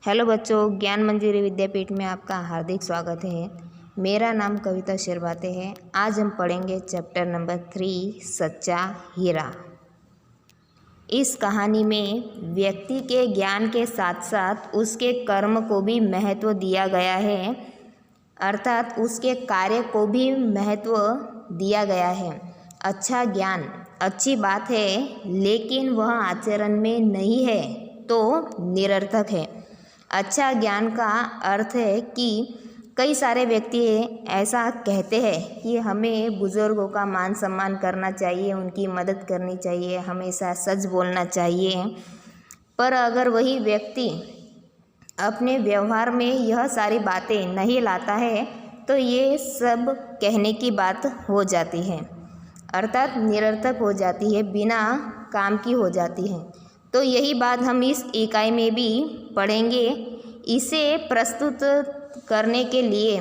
Hello बच्चों, ज्ञान मंजरी विद्यापीठ में आपका हार्दिक स्वागत है। मेरा नाम कविता शिरवाते है। आज हम पढ़ेंगे चैप्टर नंबर 3 सच्चा हीरा। इस कहानी में व्यक्ति के ज्ञान के साथ साथ उसके कर्म को भी महत्व दिया गया है, अर्थात उसके कार्य को भी महत्व दिया गया है। अच्छा ज्ञान अच्छी बात है, लेकिन वह आचरण में नहीं है तो निरर्थक है। अच्छा ज्ञान का अर्थ है कि कई सारे व्यक्ति ऐसा कहते हैं कि हमें बुज़ुर्गों का मान सम्मान करना चाहिए, उनकी मदद करनी चाहिए, हमेशा सच बोलना चाहिए। पर अगर वही व्यक्ति अपने व्यवहार में यह सारी बातें नहीं लाता है तो ये सब कहने की बात हो जाती है, अर्थात निरर्थक हो जाती है, बिना काम की हो जाती है। तो यही बात हम इस इकाई में भी पढ़ेंगे। इसे प्रस्तुत करने के लिए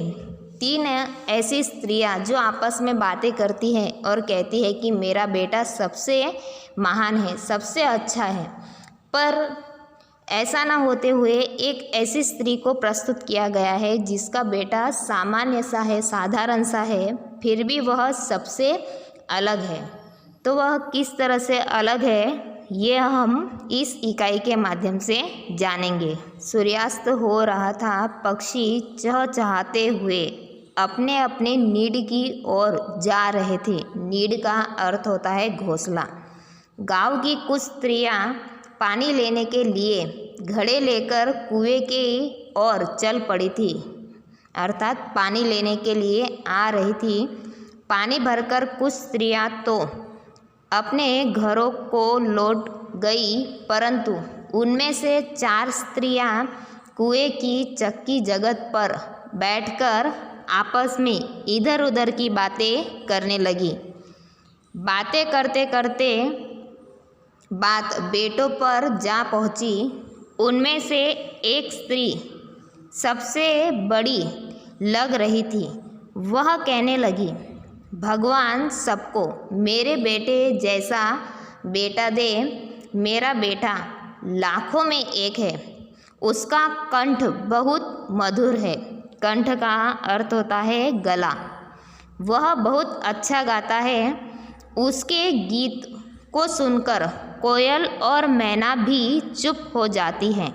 3 ऐसी स्त्रियां जो आपस में बातें करती हैं और कहती है कि मेरा बेटा सबसे महान है, सबसे अच्छा है, पर ऐसा ना होते हुए एक ऐसी स्त्री को प्रस्तुत किया गया है जिसका बेटा सामान्य सा है, साधारण सा है, फिर भी वह सबसे अलग है। तो वह किस तरह से अलग है ये हम इस इकाई के माध्यम से जानेंगे। सूर्यास्त हो रहा था। पक्षी चहचहाते हुए अपने अपने नीड की ओर जा रहे थे। नीड का अर्थ होता है घोंसला। गांव की कुछ स्त्रियां पानी लेने के लिए घड़े लेकर कुएं की ओर चल पड़ी थी, अर्थात पानी लेने के लिए आ रही थी। पानी भरकर कुछ स्त्रियां तो अपने घरों को लौट गई, परंतु उनमें से 4 स्त्रियां कुएं की चक्की जगत पर बैठकर आपस में इधर उधर की बातें करने लगी। बातें करते करते बात बेटों पर जा पहुंची। उनमें से एक स्त्री सबसे बड़ी लग रही थी। वह कहने लगी, भगवान सबको मेरे बेटे जैसा बेटा दे। मेरा बेटा लाखों में एक है। उसका कंठ बहुत मधुर है। कंठ का अर्थ होता है गला। वह बहुत अच्छा गाता है। उसके गीत को सुनकर कोयल और मैना भी चुप हो जाती हैं।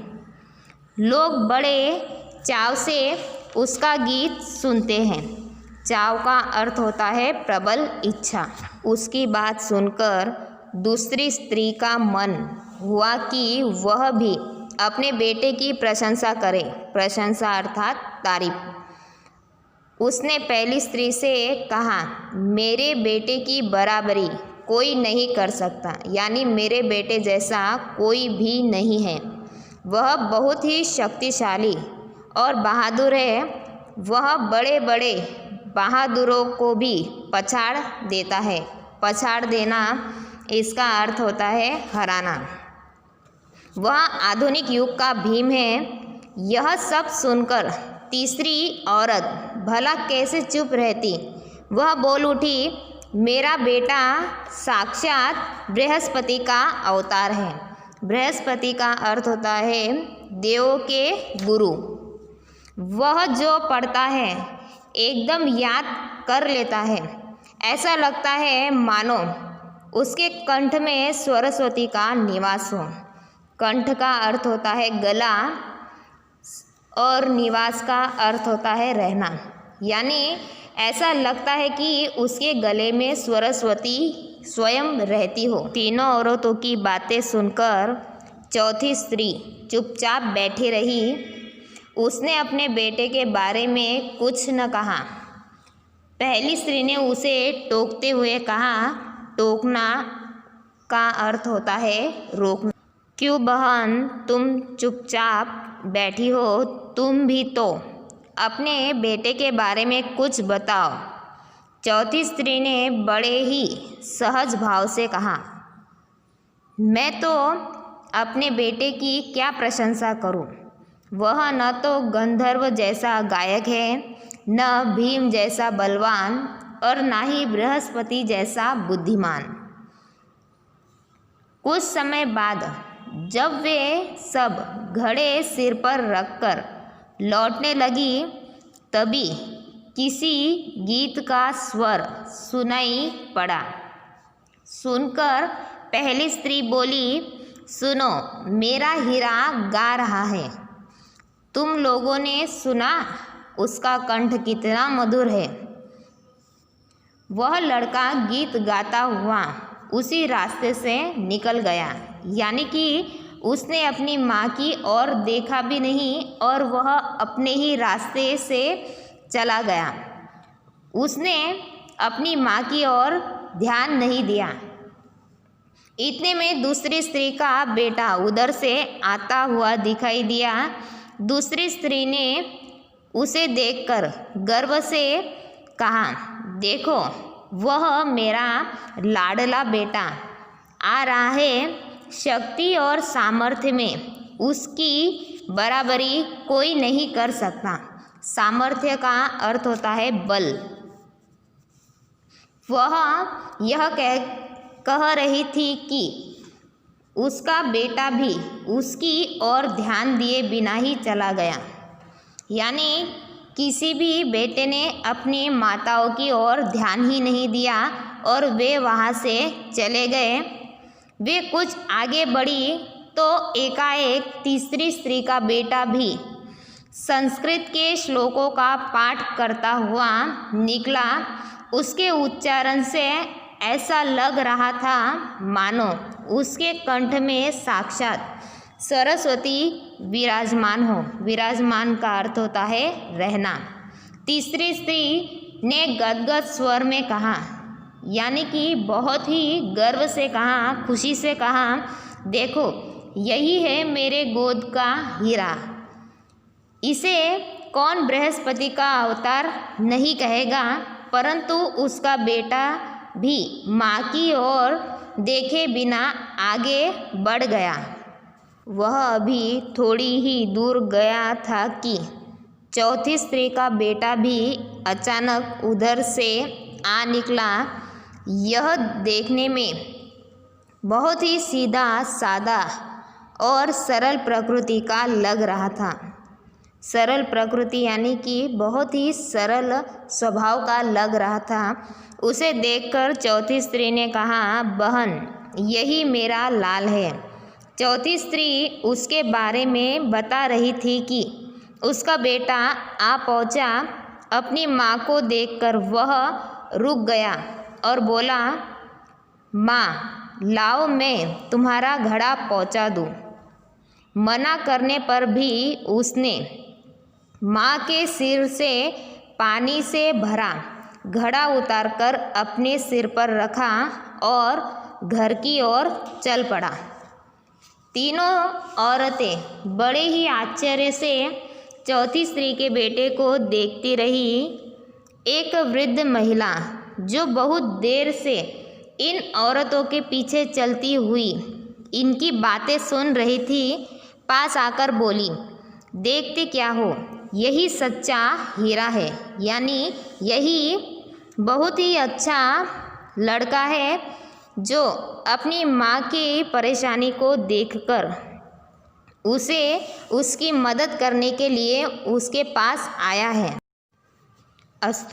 लोग बड़े चाव से उसका गीत सुनते हैं। चाव का अर्थ होता है प्रबल इच्छा। उसकी बात सुनकर दूसरी स्त्री का मन हुआ कि वह भी अपने बेटे की प्रशंसा करे। प्रशंसा अर्थात तारीफ। उसने पहली स्त्री से कहा, मेरे बेटे की बराबरी कोई नहीं कर सकता, यानी मेरे बेटे जैसा कोई भी नहीं है। वह बहुत ही शक्तिशाली और बहादुर है। वह बड़े बड़े बहादुरों को भी पछाड़ देता है। पछाड़ देना इसका अर्थ होता है हराना। वह आधुनिक युग का भीम है। यह सब सुनकर तीसरी औरत भला कैसे चुप रहती। वह बोल उठी, मेरा बेटा साक्षात बृहस्पति का अवतार है। बृहस्पति का अर्थ होता है देवों के गुरु। वह जो पढ़ता है एकदम याद कर लेता है। ऐसा लगता है मानो उसके कंठ में सरस्वती का निवास हो। कंठ का अर्थ होता है गला और निवास का अर्थ होता है रहना, यानी ऐसा लगता है कि उसके गले में सरस्वती स्वयं रहती हो। तीनों औरतों की बातें सुनकर चौथी स्त्री चुपचाप बैठी रही। उसने अपने बेटे के बारे में कुछ न कहा। पहली स्त्री ने उसे टोकते हुए कहा, टोकना का अर्थ होता है रोकना। क्यों बहन तुम चुपचाप बैठी हो, तुम भी तो अपने बेटे के बारे में कुछ बताओ। चौथी स्त्री ने बड़े ही सहज भाव से कहा, मैं तो अपने बेटे की क्या प्रशंसा करूं। वह न तो गंधर्व जैसा गायक है, न भीम जैसा बलवान और न ही बृहस्पति जैसा बुद्धिमान। कुछ समय बाद जब वे सब घड़े सिर पर रखकर लौटने लगी, तभी किसी गीत का स्वर सुनाई पड़ा। सुनकर पहली स्त्री बोली, सुनो, मेरा हीरा गा रहा है। तुम लोगों ने सुना? उसका कंठ कितना मधुर है। वह लड़का गीत गाता हुआ उसी रास्ते से निकल गया, यानी कि उसने अपनी माँ की ओर देखा भी नहीं और वह अपने ही रास्ते से चला गया। उसने अपनी माँ की ओर ध्यान नहीं दिया। इतने में दूसरी स्त्री का बेटा उधर से आता हुआ दिखाई दिया। दूसरी स्त्री ने उसे देखकर गर्व से कहा, देखो, वह मेरा लाडला बेटा आ रहा है। शक्ति और सामर्थ्य में उसकी बराबरी कोई नहीं कर सकता। सामर्थ्य का अर्थ होता है बल। वह यह कह रही थी कि उसका बेटा भी उसकी ओर ध्यान दिए बिना ही चला गया, यानी किसी भी बेटे ने अपनी माताओं की ओर ध्यान ही नहीं दिया और वे वहाँ से चले गए। वे कुछ आगे बढ़ी तो एकाएक तीसरी स्त्री का बेटा भी संस्कृत के श्लोकों का पाठ करता हुआ निकला। उसके उच्चारण से ऐसा लग रहा था मानो उसके कंठ में साक्षात सरस्वती विराजमान हो। विराजमान का अर्थ होता है रहना। तीसरी स्त्री ने गदगद स्वर में कहा, यानी कि बहुत ही गर्व से कहा, खुशी से कहा, देखो, यही है मेरे गोद का हीरा। इसे कौन बृहस्पति का अवतार नहीं कहेगा, परंतु उसका बेटा भी माँ की ओर देखे बिना आगे बढ़ गया। वह अभी थोड़ी ही दूर गया था कि चौथी स्त्री का बेटा भी अचानक उधर से आ निकला। यह देखने में बहुत ही सीधा सादा और सरल प्रकृति का लग रहा था। सरल प्रकृति यानी कि बहुत ही सरल स्वभाव का लग रहा था। उसे देखकर चौथी स्त्री ने कहा, बहन, यही मेरा लाल है। चौथी स्त्री उसके बारे में बता रही थी कि उसका बेटा आ पहुंचा। अपनी माँ को देखकर वह रुक गया और बोला, माँ, लाओ, मैं तुम्हारा घड़ा पहुंचा दूँ। मना करने पर भी उसने माँ के सिर से पानी से भरा घड़ा उतारकर अपने सिर पर रखा और घर की ओर चल पड़ा। तीनों औरतें बड़े ही आश्चर्य से चौथी स्त्री के बेटे को देखती रही। एक वृद्ध महिला जो बहुत देर से इन औरतों के पीछे चलती हुई इनकी बातें सुन रही थी, पास आकर बोली, देखते क्या हो, यही सच्चा हीरा है, यानी यही बहुत ही अच्छा लड़का है जो अपनी माँ की परेशानी को देखकर उसे उसकी मदद करने के लिए उसके पास आया है।